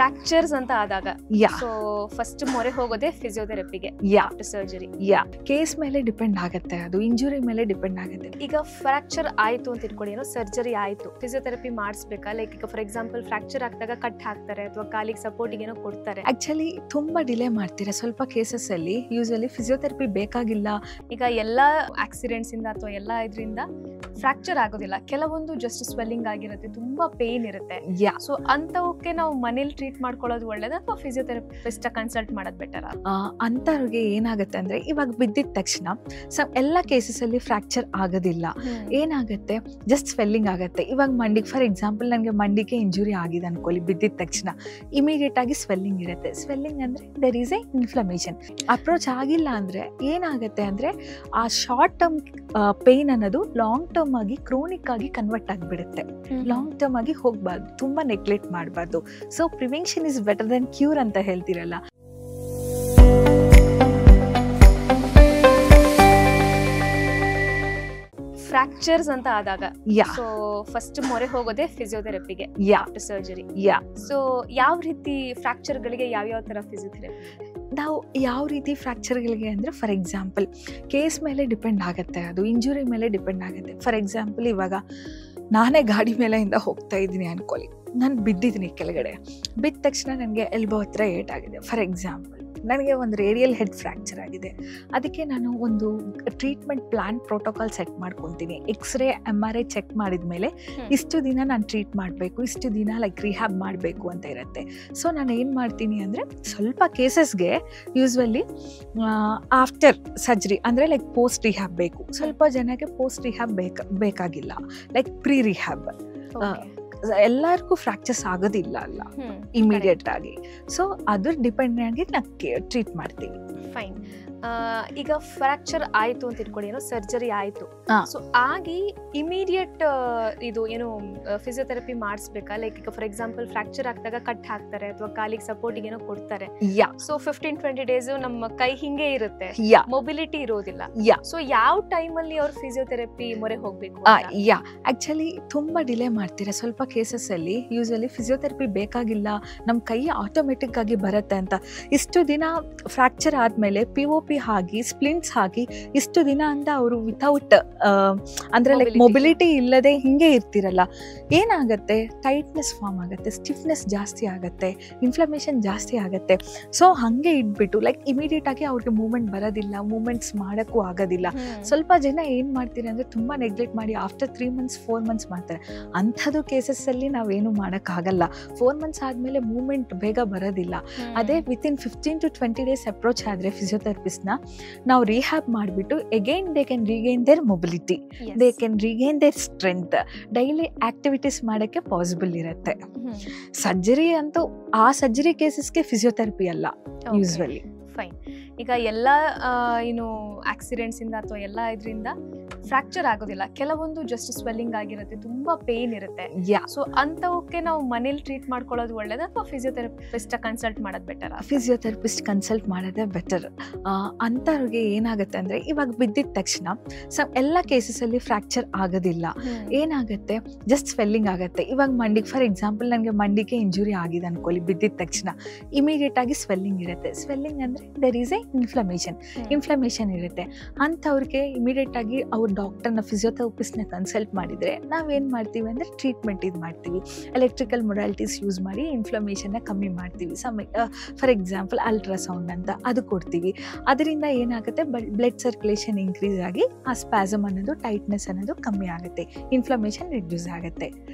Fractures ಅಂತ ಆದಾಗ yeah so first ಮೊರೆ ಹೋಗೋದೇ ಫಿಸಿಯೋಥೆರಪಿಗೆ ಯಾ ಆಫ್ಟರ್ ಸರ್ಜರಿ. ಯಾ ಕೇಸ್ ಮೇಲೆ ಡಿಪೆಂಡ್ ಆಗುತ್ತೆ, ಅದು ಇಂಜುರಿ ಮೇಲೆ ಡಿಪೆಂಡ್ ಆಗುತ್ತೆ. ಈಗ ಫ್ರಾಕ್ಚರ್ ಆಯ್ತು ಅಂತ ಇಟ್ಕೊಳ್ಳಿ, ಏನೋ ಸರ್ಜರಿ ಆಯ್ತು, ಫಿಸಿಯೋಥೆರಪಿ ಮಾಡಿಸ್ಬೇಕಾ? ಲೈಕ್ ಈಗ ಫಾರ್ ಎಕ್ಸಾಂಪಲ್ ಫ್ರಾಕ್ಚರ್ ಆಗ್ದಾಗ ಕಟ್ ಹಾಕ್ತಾರೆ ಅಥವಾ ಕಾಲಿಗೆ ಸಪೋರ್ಟಿಗೆ ಏನೋ ಕೊಡ್ತಾರೆ. ಆಕ್ಚುಲಿ ತುಂಬಾ ಡಿಲೇ ಮಾಡ್ತೀರಾ ಸ್ವಲ್ಪ ಕೇಸಸ್ ಅಲ್ಲಿ. ಯೂಶಲಿ ಫಿಸಿಯೋಥೆರಪಿ ಬೇಕಾಗಿಲ್ಲ. ಈಗ ಎಲ್ಲಾ ಆಕ್ಸಿಡೆಂಟ್ಸ್ ಇಂದ ಅಥವಾ ಎಲ್ಲಾ ಇದರಿಂದ ಫ್ರಾಕ್ಚರ್ ಆಗೋದಿಲ್ಲ, ಕೆಲವೊಂದು ಜಸ್ಟ್ ಸ್ವೆಲ್ಲಿಂಗ್ ಆಗಿರುತ್ತೆ, ತುಂಬಾ ಪೇನ್ ಇರುತ್ತೆ. ಯಾ ಸೊ ಅಂತವಕ್ಕೆ ನಾವು ಮನೇಲಿ ಟ್ರೀಟ್ ಮಾಡ್ಕೊಳ್ಳೋದು ಒಳ್ಳೇದ ಅಥವಾ ಫಿಸಿಯೋಥೆರಪಿಸ್ಟ್ ಕನ್ಸಲ್ಟ್ ಮಾಡೋದು ಬೆಟರ್? ಅಂತವ್ರಿಗೆ ಏನಾಗುತ್ತೆ ಅಂದ್ರೆ ಇವಾಗ ಬಿದ್ದಿದ ತಕ್ಷಣ ಎಲ್ಲ ಕೇಸಸ್ ಅಲ್ಲಿ ಫ್ರಾಕ್ಚರ್ ಆಗೋದಿಲ್ಲ. ಏನಾಗುತ್ತೆ, ಜಸ್ಟ್ ಸ್ವೆಲ್ಲಿಂಗ್ ಆಗುತ್ತೆ. ಇವಾಗ ಮಂಡಿಗೆ ಫಾರ್ ಎಕ್ಸಾಂಪಲ್ ನನಗೆ ಮಂಡಿಗೆ ಇಂಜುರಿ ಆಗಿದೆ ಅನ್ಕೊಳ್ಳಿ, ಬಿದ್ದಿದ ತಕ್ಷಣ ಇಮಿಡಿಯೇಟ್ ಆಗಿ ಸ್ವೆಲ್ಲಿಂಗ್ ಇರುತ್ತೆ. ಸ್ವೆಲ್ಲಿಂಗ್ ಅಂದ್ರೆ there is a inflammation. Approach ಆಗಿಲ್ಲ ಅಂದ್ರೆ ಏನಾಗುತ್ತೆ ಅಂದ್ರೆ ಆ ಶಾರ್ಟ್ ಟರ್ಮ್ ಪೇನ್ ಅನ್ನೋದು ಲಾಂಗ್ ಟರ್ಮ್ ಆಗಿ ಕ್ರೋನಿಕ್ ಆಗಿ ಕನ್ವರ್ಟ್ ಆಗಿಬಿಡುತ್ತೆ. ಲಾಂಗ್ ಟರ್ಮ್ ಆಗಿ ಹೋಗ್ಬಾರ್ದು, ತುಂಬಾ ನೆಗ್ಲೆಕ್ಟ್ ಮಾಡಬಾರ್ದು. So prevention is better than cure ಅಂತ ಹೇಳ್ತಿರಲ್ಲ. ಫ್ರಾಕ್ಚರ್ಸ್ ಅಂತ ಆದಾಗ ಯಾ ಸೊ ಫಸ್ಟ್ ಮೊರೆ ಹೋಗೋದೇ ಫಿಸಿಯೋಥೆರಪಿಗೆ ಯಾ ಆಫ್ಟರ್ ಸರ್ಜರಿ. ಯಾ ಸೊ ಯಾವ ರೀತಿ ಫ್ರಾಕ್ಚರ್ ಗಳಿಗೆ ಯಾವ ತರ ಫಿಸಿಯೋಥೆರಪಿ? ನಾವು ಯಾವ ರೀತಿ ಫ್ರಾಕ್ಚರ್ಗಳಿಗೆ ಅಂದರೆ ಫಾರ್ ಎಕ್ಸಾಂಪಲ್ ಕೇಸ್ ಮೇಲೆ ಡಿಪೆಂಡ್ ಆಗುತ್ತೆ, ಅದು ಇಂಜುರಿ ಮೇಲೆ ಡಿಪೆಂಡ್ ಆಗುತ್ತೆ. ಫಾರ್ ಎಕ್ಸಾಂಪಲ್ ಇವಾಗ ನಾನೇ ಗಾಡಿ ಮೇಲೆಯಿಂದ ಹೋಗ್ತಾ ಇದ್ದೀನಿ ಅನ್ಕೊಳ್ಳಿ, ನಾನು ಬಿದ್ದಿದ್ದೀನಿ ಕೆಳಗಡೆ. ಬಿದ್ದ ತಕ್ಷಣ ನನಗೆ ಎಲ್ಬೋ ಹತ್ರ ಏಟಾಗಿದೆ. ಫಾರ್ ಎಕ್ಸಾಂಪಲ್ ನನಗೆ ಒಂದು ರೇಡಿಯಲ್ ಹೆಡ್ ಫ್ರ್ಯಾಕ್ಚರ್ ಆಗಿದೆ. ಅದಕ್ಕೆ ನಾನು ಒಂದು ಟ್ರೀಟ್ಮೆಂಟ್ ಪ್ಲಾನ್ ಪ್ರೋಟೋಕಾಲ್ ಸೆಟ್ ಮಾಡ್ಕೊತೀನಿ. ಎಕ್ಸ್ರೇ MRI ಚೆಕ್ ಮಾಡಿದ ಮೇಲೆ ಇಷ್ಟು ದಿನ ನಾನು ಟ್ರೀಟ್ ಮಾಡಬೇಕು, ಇಷ್ಟು ದಿನ ಲೈಕ್ ರಿಹ್ಯಾಬ್ ಮಾಡಬೇಕು ಅಂತ ಇರುತ್ತೆ. ಸೊ ನಾನು ಏನು ಮಾಡ್ತೀನಿ ಅಂದರೆ ಸ್ವಲ್ಪ ಕೇಸಸ್ಗೆ ಯೂಸ್ವಲಿ ಆಫ್ಟರ್ ಸರ್ಜರಿ ಅಂದರೆ ಲೈಕ್ ಪೋಸ್ಟ್ ರಿಹ್ಯಾಬ್ ಬೇಕು. ಸ್ವಲ್ಪ ಜನಕ್ಕೆ ಪೋಸ್ಟ್ ರಿಹ್ಯಾಬ್ ಬೇಕಾಗಿಲ್ಲ, ಲೈಕ್ ಪ್ರೀ ರಿಹ್ಯಾಬ್. ಎಲ್ಲರಿಗೂ ಫ್ರಾಕ್ಚರ್ಸ್ ಆಗೋದಿಲ್ಲ ಅಲ್ಲ ಇಮಿಡಿಯೇಟ್ ಆಗಿ. ಸೊ ಅದ್ರ ಡಿಪೆಂಡ್ ಆಗಿ ನಾವು ಟ್ರೀಟ್ ಮಾಡ್ತೀವಿ. ಫೈನ್. ಈಗ ಫ್ರಾಕ್ಚರ್ ಆಯ್ತು ಅಂತ ಇಟ್ಕೊಳ್ಳಿ, ಏನೋ ಸರ್ಜರಿ ಆಯ್ತು, ಸೊ ಆಗಿ ಇಮಿಡಿಯೇಟ್ ಇದು ಏನು ಫಿಸಿಯೋಥೆರಪಿ ಮಾಡಿಸ್ಬೇಕಾ? ಲೈಕ್ ಈಗ ಫಾರ್ ಎಕ್ಸಾಂಪಲ್ ಫ್ರಾಕ್ಚರ್ ಆಗ್ದಾಗ ಕಟ್ ಹಾಕ್ತಾರೆ ಅಥವಾ ಕಾಲಿಗೆ ಸಪೋರ್ಟಿಗೆ ಏನೋ ಕೊಡ್ತಾರೆ. ಸೊ 15-20 ಡೇಸ್ ನಮ್ಮ ಕೈ ಹಿಂಗೆ ಇರುತ್ತೆ, ಮೊಬಿಲಿಟಿ ಇರೋದಿಲ್ಲ. ಸೊ ಯಾವ ಟೈಮ್ ಅಲ್ಲಿ ಅವ್ರು ಫಿಸಿಯೋಥೆರಪಿ ಮೊರೆ ಹೋಗ್ಬೇಕು? ಆಕ್ಚುಲಿ ತುಂಬಾ ಡಿಲೇ ಮಾಡ್ತೀರಾ ಸ್ವಲ್ಪ ಕೇಸಸ್ ಅಲ್ಲಿ. ಯೂಶಲಿ ಫಿಸಿಯೋಥೆರಪಿ ಬೇಕಾಗಿಲ್ಲ, ನಮ್ಮ ಕೈ ಆಟೋಮೆಟಿಕ್ ಆಗಿ ಬರುತ್ತೆ ಅಂತ. ಇಷ್ಟು ದಿನ ಫ್ರಾಕ್ಚರ್ ಆದ್ಮೇಲೆ POP ಹಾಕಿ ಸ್ಪ್ಲಿಂಟ್ಸ್ ಹಾಕಿ ಇಷ್ಟು ದಿನ ಅಂತ ಅವರು ವಿತೌಟ್ ಅಂದ್ರೆ ಲೈಕ್ ಮೊಬಿಲಿಟಿ ಇಲ್ಲದೆ ಹಿಂಗೆ ಇರ್ತಿರಲ್ಲ. ಏನಾಗುತ್ತೆ, ಟೈಟ್ನೆಸ್ ಫಾರ್ಮ್ ಆಗುತ್ತೆ, ಸ್ಟಿಫ್ನೆಸ್ ಜಾಸ್ತಿ ಆಗುತ್ತೆ, ಇನ್ಫ್ಲಮೇಷನ್ ಜಾಸ್ತಿ ಆಗುತ್ತೆ. ಸೊ ಹಾಗೆ ಇಟ್ಬಿಟ್ಟು ಲೈಕ್ ಇಮಿಡಿಯೇಟ್ ಆಗಿ ಅವ್ರಿಗೆ ಮೂವ್ಮೆಂಟ್ ಬರೋದಿಲ್ಲ, ಮೂವ್ಮೆಂಟ್ಸ್ ಮಾಡೋಕ್ಕೂ ಆಗೋದಿಲ್ಲ. ಸ್ವಲ್ಪ ಜನ ಏನು ಮಾಡ್ತೀರಿ ಅಂದರೆ ತುಂಬ ನೆಗ್ಲೆಕ್ಟ್ ಮಾಡಿ ಆಫ್ಟರ್ 3 months 4 months ಮಾಡ್ತಾರೆ. ಅಂಥದ್ದು ಕೇಸಸ್ಸಲ್ಲಿ ನಾವೇನು ಮಾಡೋಕ್ಕಾಗಲ್ಲ. 4 months ಆದಮೇಲೆ ಮೂವ್ಮೆಂಟ್ ಬೇಗ ಬರೋದಿಲ್ಲ. ಅದೇ ವಿತಿನ್ 15 to 20 days ಅಪ್ರೋಚ್ ಆದರೆ ಫಿಸಿಯೋಥೆರಪಿಸ್ಟ್ನ ನಾವು ರಿಹ್ಯಾಬ್ ಮಾಡಿಬಿಟ್ಟು again they can regain their mobility, they can regain their strength, daily activities ಮಾಡೋಕ್ಕೆ ಪಾಸಿಬಲ್ ಇರುತ್ತೆ. ಸರ್ಜರಿ ಅಂತೂ ಆ ಸರ್ಜರಿ ಕೇಸಸ್ಗೆ ಫಿಸಿಯೋಥೆರಪಿ ಅಲ್ಲ ಯೂಸ್ವಲಿ. ಫೈನ್. ಈಗ ಎಲ್ಲ ಏನು ಆಕ್ಸಿಡೆಂಟ್ಸ್ ಇಂದ ಅಥವಾ ಎಲ್ಲ ಇದರಿಂದ ಫ್ರಾಕ್ಚರ್ ಆಗೋದಿಲ್ಲ, ಕೆಲವೊಂದು ಜಸ್ಟ್ ಸ್ವೆಲ್ಲಿಂಗ್ ಆಗಿರುತ್ತೆ, ತುಂಬಾ ಪೇನ್ ಇರುತ್ತೆ. ಸೊ ಅಂತವಕ್ಕೆ ನಾವು ಮನೇಲಿ ಟ್ರೀಟ್ ಮಾಡ್ಕೊಳ್ಳೋದು ಒಳ್ಳೇದ ಅಥವಾ ಫಿಸಿಯೋಥೆರಪಿಸ್ಟ್ ಕನ್ಸಲ್ಟ್ ಮಾಡೋದು ಬೆಟರ್? ಫಿಸಿಯೋಥೆರಪಿಸ್ಟ್ ಕನ್ಸಲ್ಟ್ ಮಾಡೋದೇ ಬೆಟರ್. ಅಂತವ್ರಿಗೆ ಏನಾಗುತ್ತೆ ಅಂದ್ರೆ ಇವಾಗ ಬಿದ್ದಿದ ತಕ್ಷಣ ಎಲ್ಲ ಕೇಸಸ್ ಅಲ್ಲಿ ಫ್ರಾಕ್ಚರ್ ಆಗೋದಿಲ್ಲ. ಏನಾಗುತ್ತೆ, ಜಸ್ಟ್ ಸ್ವೆಲ್ಲಿಂಗ್ ಆಗುತ್ತೆ. ಇವಾಗ ಮಂಡಿಗೆ ಫಾರ್ ಎಕ್ಸಾಂಪಲ್ ನನಗೆ ಮಂಡಿಗೆ ಇಂಜುರಿ ಆಗಿದೆ ಅನ್ಕೊಳ್ಳಿ, ಬಿದ್ದಿದ ತಕ್ಷಣ ಇಮಿಡಿಯೇಟ್ ಆಗಿ ಸ್ವೆಲ್ಲಿಂಗ್ ಇರುತ್ತೆ. ಸ್ವೆಲ್ಲಿಂಗ್ ಅಂದ್ರೆ ದೇರ್ ಈಸ್ ಎ ಇನ್ಫ್ಲಮೇಷನ್ ಇರುತ್ತೆ. ಅಂಥವ್ರಿಗೆ ಇಮಿಡಿಯೇಟ್ ಆಗಿ ಅವ್ರ ಡಾಕ್ಟರ್ನ ಫಿಸಿಯೋಥೆರಪಿಸ್ಟ್ನ ಕನ್ಸಲ್ಟ್ ಮಾಡಿದರೆ ನಾವೇನು ಮಾಡ್ತೀವಿ ಅಂದರೆ ಟ್ರೀಟ್ಮೆಂಟ್ ಇದು ಮಾಡ್ತೀವಿ. ಎಲೆಕ್ಟ್ರಿಕಲ್ ಮೊಡಾಲಿಟೀಸ್ ಯೂಸ್ ಮಾಡಿ ಇನ್ಫ್ಲಮೇಷನ್ನ ಕಮ್ಮಿ ಮಾಡ್ತೀವಿ. ಫಾರ್ ಎಕ್ಸಾಂಪಲ್ ಅಲ್ಟ್ರಾಸೌಂಡ್ ಅಂತ ಅದು ಕೊಡ್ತೀವಿ. ಅದರಿಂದ ಏನಾಗುತ್ತೆ, ಬ್ಲಡ್ ಸರ್ಕ್ಯುಲೇಷನ್ ಇನ್ಕ್ರೀಸ್ ಆಗಿ ಆ ಸ್ಪ್ಯಾಸಮ್ ಅನ್ನೋದು ಟೈಟ್ನೆಸ್ ಅನ್ನೋದು ಕಮ್ಮಿ ಆಗುತ್ತೆ, ಇನ್ಫ್ಲಮೇಷನ್ ರಿಡ್ಯೂಸ್ ಆಗುತ್ತೆ.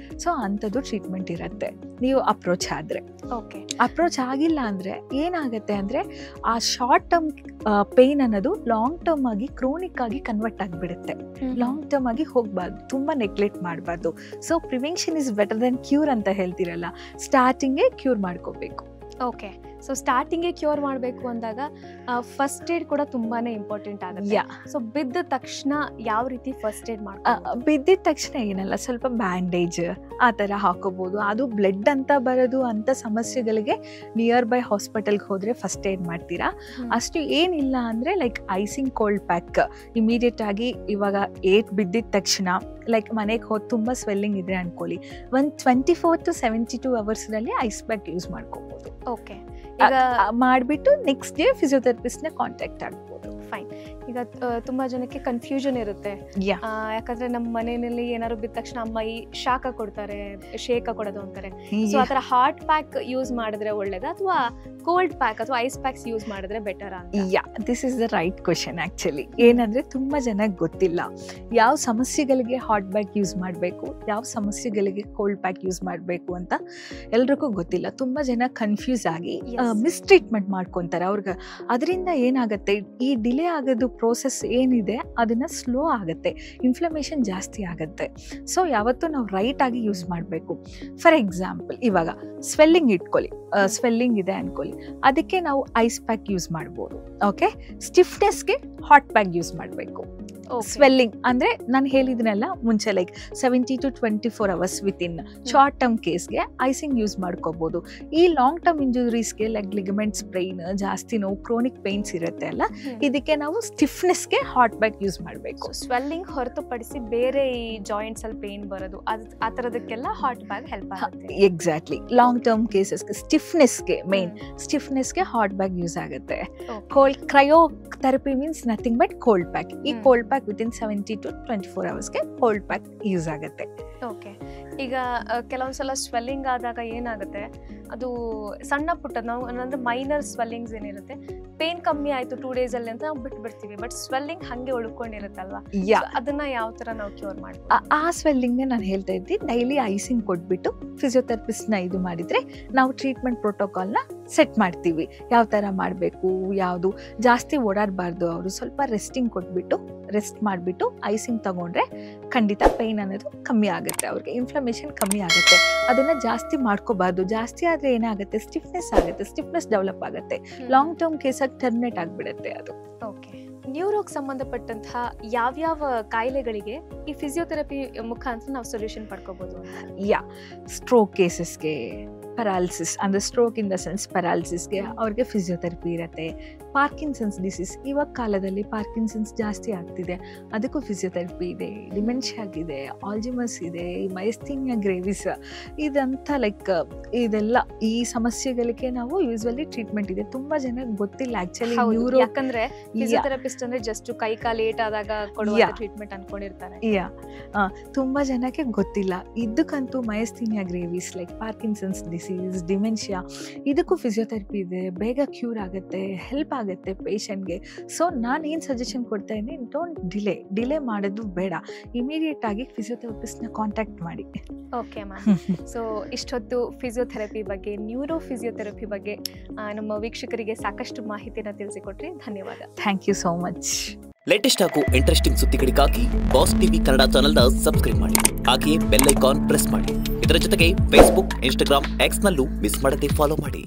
ಸೊ ಅಂಥದ್ದು ಟ್ರೀಟ್ಮೆಂಟ್ ಇರುತ್ತೆ ನೀವು ಅಪ್ರೋಚ್ ಆದರೆ. ಓಕೆ. ಅಪ್ರೋಚ್ ಆಗಿಲ್ಲ ಅಂದರೆ ಏನಾಗುತ್ತೆ ಅಂದರೆ ಆ ಶಾರ್ಟ್ ಟರ್ಮ್ ಪೇನ್ ಅನ್ನೋದು ಲಾಂಗ್ ಟರ್ಮ್ ಆಗಿ ಕ್ರೋನಿಕ್ ಆಗಿ ಕನ್ವರ್ಟ್ ಆಗಿಬಿಡುತ್ತೆ. ಲಾಂಗ್ ಟರ್ಮ್ ಆಗಿ ಹೋಗ್ಬಾರ್ದು, ತುಂಬ ನೆಗ್ಲೆಕ್ಟ್ ಮಾಡಬಾರ್ದು. So prevention is better than cure ಅಂತ ಹೇಳ್ತಿರಲ್ಲ, ಸ್ಟಾರ್ಟಿಂಗೇ ಕ್ಯೂರ್ ಮಾಡ್ಕೋಬೇಕು. ಓಕೆ. ಸೊ ಸ್ಟಾರ್ಟಿಂಗೇ ಕ್ಯೂರ್ ಮಾಡಬೇಕು ಅಂದಾಗ ಫಸ್ಟ್ ಏಡ್ ಕೂಡ ತುಂಬಾನೇ ಇಂಪಾರ್ಟೆಂಟ್ ಆಗುತ್ತೆ. ಸೊ ಬಿದ್ದ ತಕ್ಷಣ ಯಾವ ರೀತಿ ಫಸ್ಟ್ ಏಡ್ ಬಿದ್ದಿದ ತಕ್ಷಣ ಏನಲ್ಲ, ಸ್ವಲ್ಪ ಬ್ಯಾಂಡೇಜ್ ಆ ಥರ ಹಾಕೋಬಹುದು. ಅದು ಬ್ಲಡ್ ಅಂತ ಬರೋದು ಅಂತ ಸಮಸ್ಯೆಗಳಿಗೆ ನಿಯರ್ ಬೈ ಹಾಸ್ಪಿಟಲ್ಗೆ ಹೋದ್ರೆ ಫಸ್ಟ್ ಏಡ್ ಮಾಡ್ತೀರಾ. ಅಷ್ಟು ಏನಿಲ್ಲ ಅಂದ್ರೆ like icing cold pack immediate ಆಗಿ ಇವಾಗ ಏಟ್ ಬಿದ್ದಿದ ತಕ್ಷಣ ಲೈಕ್ ಮನೆಗೆ ಹೋಗಿ ತುಂಬ ಸ್ವೆಲ್ಲಿಂಗ್ ಇದ್ರೆ ಅನ್ಕೊಳ್ಳಿ, ಒಂದು 24 to 72 ಅವರ್ಸ್ನಲ್ಲಿ ಐಸ್ ಪ್ಯಾಕ್ ಯೂಸ್ ಮಾಡ್ಕೋಬಹುದು. ಓಕೆ, ಈಗ ಮಾಡಿಬಿಟ್ಟು ನೆಕ್ಸ್ಟ್ ಡೇ ಫಿಸಿಯೋಥೆರಪಿಸ್ಟ್ನ ಕಾಂಟ್ಯಾಕ್ಟ್ ಆಗ್ಬೋದು. ಫೈನ್. ಈಗ ತುಂಬಾ ಜನಕ್ಕೆ ಕನ್ಫ್ಯೂಷನ್ ಇರುತ್ತೆ, ಯಾಕಂದ್ರೆ ನಮ್ಮ ಮನೆಯಲ್ಲಿ ಏನಾದ್ರು ಬಿದ್ದ ತಕ್ಷಣ ಅಮ್ಮ ಈ ಶಾಖ ಕೊಡ್ತಾರೆ, ಶೇಕ ಕೊಡೋದು ಅಂತಾರೆ. ಸೊ ಆತರ ಹಾಟ್ ಪ್ಯಾಕ್ ಯೂಸ್ ಮಾಡಿದ್ರೆ ಒಳ್ಳೇದಾ ಅಥವಾ ಕೋಲ್ಡ್ ಪ್ಯಾಕ್ ಅಥವಾ ಐಸ್ ಪ್ಯಾಕ್ಸ್ ಯೂಸ್ ಮಾಡಿದ್ರೆ ಬೆಟರ್ ಅಂತ? This is the right question actually. ಏನಂದ್ರೆ ತುಂಬಾ ಜನಕ್ಕೆ ಗೊತ್ತಿಲ್ಲ ಯಾವ ಸಮಸ್ಯೆಗಳಿಗೆ ಹಾಟ್ ಪ್ಯಾಕ್ ಯೂಸ್ ಮಾಡಬೇಕು, ಯಾವ ಸಮಸ್ಯೆಗಳಿಗೆ ಕೋಲ್ಡ್ ಪ್ಯಾಕ್ ಯೂಸ್ ಮಾಡಬೇಕು ಅಂತ ಎಲ್ರಿಗೂ ಗೊತ್ತಿಲ್ಲ. ತುಂಬಾ ಜನ ಕನ್ಫ್ಯೂಸ್ ಆಗಿ ಮಿಸ್ ಟ್ರೀಟ್ಮೆಂಟ್ ಮಾಡ್ಕೊಂತಾರೆ. ಅವ್ರಿಗೆ ಅದರಿಂದ ಏನಾಗುತ್ತೆ, ಈ ಡಿಲೇ ಆಗೋದು ಪ್ರೋಸೆಸ್ ಏನಿದೆ ಅದನ್ನ ಸ್ಲೋ ಆಗುತ್ತೆ, ಇನ್ಫ್ಲಮೇಷನ್ ಜಾಸ್ತಿ ಆಗುತ್ತೆ. ಸೊ ಯಾವತ್ತೂ ನಾವು ರೈಟ್ ಆಗಿ ಯೂಸ್ ಮಾಡಬೇಕು. ಫಾರ್ ಎಕ್ಸಾಂಪಲ್ ಇವಾಗ ಸ್ವೆಲ್ಲಿಂಗ್ ಇಟ್ಕೊಳ್ಳಿ, ಸ್ವೆಲ್ಲಿಂಗ್ ಇದೆ ಅನ್ಕೊಳ್ಳಿ, ಅದಕ್ಕೆ ನಾವು ಐಸ್ ಪ್ಯಾಕ್ ಯೂಸ್ ಮಾಡ್ಬೋದು. ಓಕೆ, ಸ್ಟಿಫ್ನೆಸ್ಗೆ ಹಾಟ್ ಪ್ಯಾಕ್ ಯೂಸ್ ಮಾಡಬೇಕು. ಸ್ವೆಲ್ಲಿಂಗ್ ಅಂದ್ರೆ ನಾನು ಹೇಳಿದ್ನಲ್ಲ ಮುಂಚೆ, like 70 to 24 hours within short term ಕೇಸ್ಗೆ ಐಸಿಂಗ್ ಯೂಸ್ ಮಾಡ್ಕೋಬಹುದು. ಈ ಲಾಂಗ್ ಟರ್ಮ್ ಇಂಜುರೀಸ್ಗೆ ಲೈಕ್ ಲಿಗಮೆಂಟ್ಸ್ ಬ್ರೈನ್ ಜಾಸ್ತಿ ನೋವು, ಕ್ರೋನಿಕ್ ಪೇನ್ಸ್ ಇರುತ್ತೆ ಅಲ್ಲ, ಇದಕ್ಕೆ ನಾವು ಸ್ಟಿಫ್ನೆಸ್ಗೆ ಹಾಟ್ ಪ್ಯಾಕ್ ಯೂಸ್ ಮಾಡಬೇಕು. ಸ್ವೆಲ್ಲಿಂಗ್ ಹೊರತುಪಡಿಸಿ ಬೇರೆ ಈ ಜಾಯಿಂಟ್ಸ್ ಅಲ್ಲಿ ಪೇನ್ ಬರೋದು ಆ ತರದಕ್ಕೆಲ್ಲ ಹಾಟ್ ಪ್ಯಾಕ್ ಹೆಲ್ಪ್ ಆಗುತ್ತೆ. ಎಕ್ಸಾಕ್ಟ್ಲಿ, ಲಾಂಗ್ ಟರ್ಮ್ ಕೇಸಸ್ಗೆ ಸ್ಟಿಫ್ನೆಸ್ಗೆ ಮೇನ್ ಸ್ಟಿಫ್ನೆಸ್ಗೆ ಹಾಟ್ ಪ್ಯಾಕ್ ಯೂಸ್ ಆಗುತ್ತೆ. Cold cryo therapy means nothing but cold pack. ಈ ಕೋಲ್ಡ್ ಪ್ಯಾಕ್ ವಿತಿನ್ 70 to 24 ಅವರ್ಸ್ಗೆ ಕೋಲ್ಡ್ ಪ್ಯಾಕ್ ಯೂಸ್ ಆಗುತ್ತೆ. ಓಕೆ, ಈಗ ಕೆಲವೊಂದ್ಸಲ ಸ್ವೆಲ್ಲಿಂಗ್ ಆದಾಗ ಏನಾಗುತ್ತೆ, ಅದು ಸಣ್ಣ ಪುಟ್ಟ ನಾವು ಅಂದ್ರೆ ಮೈನರ್ ಸ್ವೆಲ್ಲಿಂಗ್ಸ್ ಏನಿರುತ್ತೆ, ಪೇನ್ ಕಮ್ಮಿ ಆಯ್ತು 2 days ಅಲ್ಲಿ ಅಂತ ನಾವು ಬಿಟ್ಬಿಡ್ತೀವಿ, ಬಟ್ ಸ್ವೆಲ್ಲಿಂಗ್ ಹಂಗೆ ಉಳ್ಕೊಂಡಿರುತ್ತಲ್ವಾ, ಅದನ್ನ ಯಾವ ತರ ನಾವು ಕ್ಯೂರ್ ಮಾಡ್ತೀವಿ? ಆ ಸ್ವೆಲ್ಲಿಂಗ್ ನಾನು ಹೇಳ್ತಾ ಇದ್ದೆ, ಡೈಲಿ ಐಸಿಂಗ್ ಕೊಟ್ಬಿಟ್ಟು ಫಿಸಿಯೋಥೆರಪಿಸ್ಟ್ ನ ಇದು ಮಾಡಿದ್ರೆ ನಾವು ಟ್ರೀಟ್ಮೆಂಟ್ ಪ್ರೋಟೋಕಾಲ್ ನ ಸೆಟ್ ಮಾಡ್ತೀವಿ. ಯಾವ ತರ ಮಾಡಬೇಕು, ಯಾವುದು ಜಾಸ್ತಿ ಓಡಾಡಬಾರ್ದು, ಅವರು ಸ್ವಲ್ಪ ರೆಸ್ಟಿಂಗ್ ಕೊಟ್ಬಿಟ್ಟು ರೆಸ್ಟ್ ಮಾಡಿಬಿಟ್ಟು ಐಸಿಂಗ್ ತಗೊಂಡ್ರೆ ಖಂಡಿತ ಪೇನ್ ಅನ್ನೋದು ಕಮ್ಮಿ ಆಗುತ್ತೆ, ಅವ್ರಿಗೆ ಇನ್ಫ್ಲಮೇಷನ್ ಕಮ್ಮಿ ಆಗುತ್ತೆ. ಅದನ್ನ ಜಾಸ್ತಿ ಮಾಡ್ಕೋಬಾರ್ದು, ಜಾಸ್ತಿ ಆದ್ರೆ ಏನಾಗುತ್ತೆ, ಸ್ಟಿಫ್ನೆಸ್ ಆಗುತ್ತೆ, ಸ್ಟಿಫ್ನೆಸ್ ಡೆವಲಪ್ ಆಗುತ್ತೆ, ಲಾಂಗ್ ಟರ್ಮ್ ಕೇಸಾಗಿ ಟರ್ಮಿನೇಟ್ ಆಗಿಬಿಡುತ್ತೆ ಅದು. ಓಕೆ, ನ್ಯೂರೋಗೆ ಸಂಬಂಧಪಟ್ಟಂತಹ ಯಾವ್ಯಾವ ಕಾಯಿಲೆಗಳಿಗೆ ಈ ಫಿಸಿಯೋಥೆರಪಿ ಮುಖಾಂತರ ನಾವು ಸೊಲ್ಯೂಷನ್ ಪಡ್ಕೋಬಹುದು? ಸ್ಟ್ರೋಕ್ ಕೇಸಸ್ಗೆ, ಪೆರಾಲಿಸಿಸ್ ಅಂದರೆ ಸ್ಟ್ರೋಕ್ ಇನ್ ದ ಸೆನ್ಸ್ ಪೆರಾಲಿಸಿಸ್ಗೆ ಅವ್ರಿಗೆ ಫಿಸಿಯೋಥೆರಪಿ ಇರುತ್ತೆ. ಪಾರ್ಕಿನ್ಸನ್ಸ್ ಡಿಸೀಸ್, ಇವಾಗ ಕಾಲದಲ್ಲಿ ಪಾರ್ಕಿನ್ಸನ್ಸ್ ಜಾಸ್ತಿ ಆಗ್ತಿದೆ, ಅದಕ್ಕೂ ಫಿಸಿಯೋಥೆರಪಿ ಇದೆ. ಡಿಮೆನ್ಷಿಯಾಗಿದೆ, ಆಲ್ಜಿಮಸ್ ಇದೆ, ಮೈಸ್ಥೀನಿಯಾ ಗ್ರೇವಿಸ್ ಇದಂತ ಲೈಕ್ ಇದೆಲ್ಲ ಈ ಸಮಸ್ಯೆಗಳಿಗೆ ನಾವು ಯೂಸ್ವಲಿ ಟ್ರೀಟ್ಮೆಂಟ್ ಇದೆ. ತುಂಬಾ ಜನಕ್ಕೆ ಗೊತ್ತಿಲ್ಲ ಆಕ್ಚುಲಿ ನ್ಯೂರೋ, ಯಾಕಂದ್ರೆ ಫಿಸಿಯೋಥೆರಪಿಸ್ಟ್ ಅಂದ್ರೆ ಜಸ್ಟ್ ಕೈ ಕಾಲು ಏಟ್ ಆದಾಗ ಕೊಡುವ ಟ್ರೀಟ್ಮೆಂಟ್ ಅನ್ಕೊಂಡಿರ್ತಾರೆ. ತುಂಬಾ ಜನಕ್ಕೆ ಗೊತ್ತಿಲ್ಲ. ಇದಕ್ಕಂತೂ myasthenia gravis like Parkinson's disease, dementia, ಇದಕ್ಕೂ ಫಿಸಿಯೋಥೆರಪಿ ಇದೆ, ಬೇಗ ಕ್ಯೂರ್ ಆಗುತ್ತೆ, ಹೆಲ್ಪ್ ಆಗುತ್ತೆ ಪೇಷಂಟ್ಗೆ. ಸೊ ನಾನು ಏನು ಸಜೆಷನ್ ಕೊಡ್ತಾ ಇದ್ದೀನಿ, ಡೋಂಟ್ ಡಿಲೇ ಮಾಡೋದು ಬೇಡ, ಇಮಿಡಿಯೇಟ್ ಆಗಿ ಫಿಸಿಯೋಥೆರಪಿಸ್ಟ್ನ ಕಾಂಟ್ಯಾಕ್ಟ್ ಮಾಡಿ. ಓಕೆ ಮ್ಯಾಮ್, ಸೊ ಇಷ್ಟೊತ್ತು ಫಿಸಿಯೋಥೆರಪಿ ಬಗ್ಗೆ, ನ್ಯೂರೋ ಫಿಸಿಯೋಥೆರಪಿ ಬಗ್ಗೆ ನಮ್ಮ ವೀಕ್ಷಕರಿಗೆ ಸಾಕಷ್ಟು ಮಾಹಿತಿನ ತಿಳಿಸಿಕೊಟ್ರಿ, ಧನ್ಯವಾದ. Thank you so much. Latest ಹಾಗೂ ಇಂಟ್ರೆಸ್ಟಿಂಗ್ ಸುದ್ದಿಗಳಿಗಾಗಿ ಬಾಸ್ ಟಿವಿ ಕನ್ನಡ ಚಾನೆಲ್ನ ಸಬ್ಸ್ಕ್ರೈಬ್ ಮಾಡಿ, ಹಾಗೆಯೇ ಬೆಲ್ ಐಕಾನ್ ಪ್ರೆಸ್ ಮಾಡಿ. ಇದರ ಜೊತೆಗೆ ಫೇಸ್ಬುಕ್, ಇನ್ಸ್ಟಾಗ್ರಾಮ್, ಎಕ್ಸ್ ನಲ್ಲೂ ಮಿಸ್ ಮಾಡದೆ ಫಾಲೋ ಮಾಡಿ.